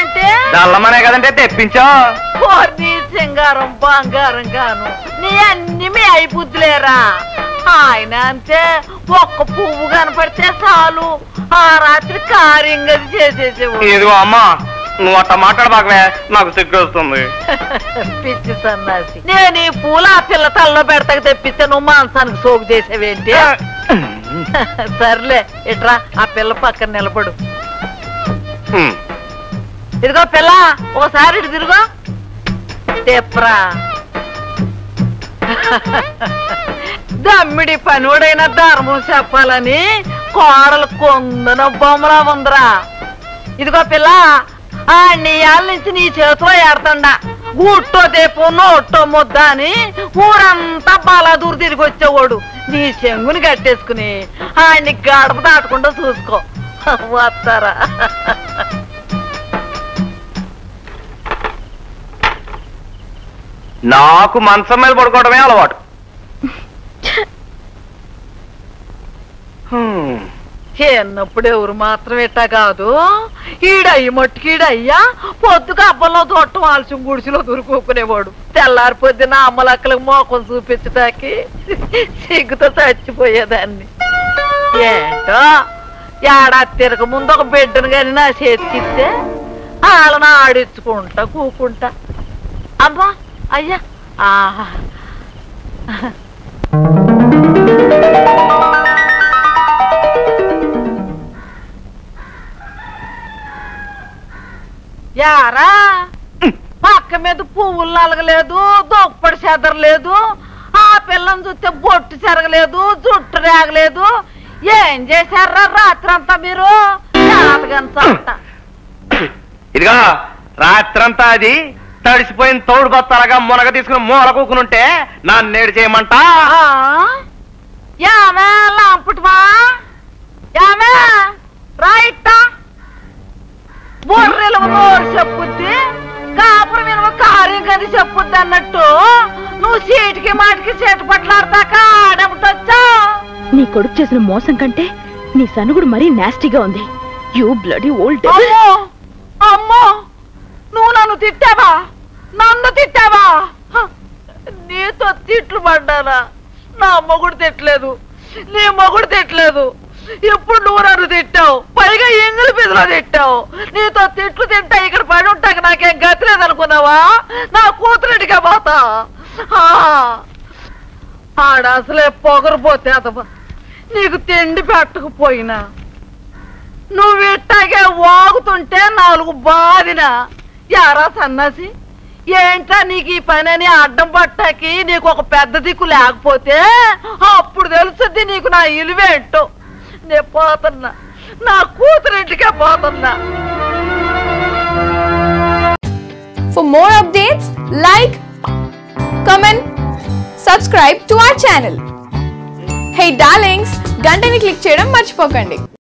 అంటే చల్లమనే కదంటే తెప్పించా నీ సింగారం బంగారం గాను నీ అన్ని మీ అయిపోద్దులేరా ఆయన అంతే ఒక్క పువ్వు కనపడితే చాలు ఆ రాత్రి కార్యంగది చేసేసేవాడు. ఇదిగో అమ్మా నువ్వు అట్ట మాట్లాడబాకవే నాకు సిగ్గు వస్తుంది. పిచ్చి సన్నాసి నేను ఈ పూల ఆ పిల్ల తల్లో పెడతాక తెప్పిస్తే నువ్వు మాంసానికి సోకు చేసేవేంటి? సర్లే ఇట్రా ఆ పిల్ల పక్కన నిలబడు. ఇదిగో పిల్ల ఓసారి ఇటు తిరుగో తెప్రా. దమ్మిడి పనివాడైనా ధర్మం చెప్పాలని కోడలు కొందన బొమ్మలా ఉందిరా. ఇదిగో పిల్ల ఆ నీళ్ళ నుంచి నీ చేతిలో ఏడతండా గుట్టో దేపో నోట్టో ముద్ద అని ఊరంతా బాలాదూరు తిరిగి వచ్చేవాడు. నీ చెంగుని కట్టేసుకుని ఆయన్ని గడప దాటకుండా చూసుకో వస్తారా. నాకు మంచం మీద పడుకోవడమే అలవాటు. చిన్నప్పుడు ఎవరు మాత్రం ఇట్టా కాదు ఈడయ్యి మట్టుకు ఈడయ్యా పొద్దుగా అబ్బల్లో తోటం ఆలస్యం గుడిసిలో దొరుకుకునేవాడు. తెల్లారి పొద్దున అమ్మలక్కలకు మోకం చూపించటానికి సిగ్గుతో చచ్చిపోయేదాన్ని. ఏంటో ఏడాది తిరగ ముందు ఒక బిడ్డను కానీ నా చేతికిస్తే వాళ్ళని ఆడించుకుంటా కూకుంటా. అబ్బా అయ్యా ఆహా యారా పక్క మీద పువ్వులు నలగలేదు దుప్పటి చెదరలేదు ఆ పిల్లని చూస్తే బొట్టు చెరగలేదు జుట్టు రేగలేదు. ఏం చేశారా రాత్రంతా మీరు? ఇదిగా రాత్రంతా అది తడిసిపోయిన తోడు బస్తాలుగా మునగ తీసుకుని మూల కూకునుంటే నన్ను నేడు చేయమంటా? యామే లాంపుటమా యామే రైట్టా బొర్రెలు నోరు చెప్పుద్ది కాపురం వినవ కార్యం కది చెప్పుద్ది అన్నట్టు నువ్వు సీటికి మాటికి చేటు పట్లాడతాక ఆడముటొచ్చా. నీ కొడుకు చేసిన మోసం కంటే నీ సనుగుడు మరీ నాస్టీగా ఉంది. You bloody old. అమ్మో అమ్మో నువ్వు నన్ను తిట్టావా? నన్ను తిట్టావా? నీతో తిట్లు పడ్డానా? నా మొగుడు తిట్టలేదు, నీ మొగుడు తిట్టలేదు. ఇప్పుడు నువ్వు నన్ను తిట్టావు, పైగా ఎంగిలి పిదిలో తిట్టావు. నీతో తిట్లు తింటా ఇక్కడ పడి ఉంటాక నాకేం గతి లేదనుకున్నావా? నా కూతురింటికే పోతా. ఆడ అసలే పొగరపోతే అదవా నీకు తిండి పెట్టకపోయినా నువ్వు ఇట్టాగే వాగుతుంటే నాలుగు బాదినా. యారా సన్నాసి ఏంట్రా నీకు ఈ పని అని అడ్డం పట్టాకి నీకు ఒక పెద్ద దిక్కు లేకపోతే అప్పుడు తెలుస్తుంది నీకు నా ఇలువేంటో. నేను పోతున్నా, నా కూతురింటికే పోతున్నా. For more updates, like, comment, subscribe to our channel. Hey darlings, గంటని click చేయడం మర్చిపోకండి.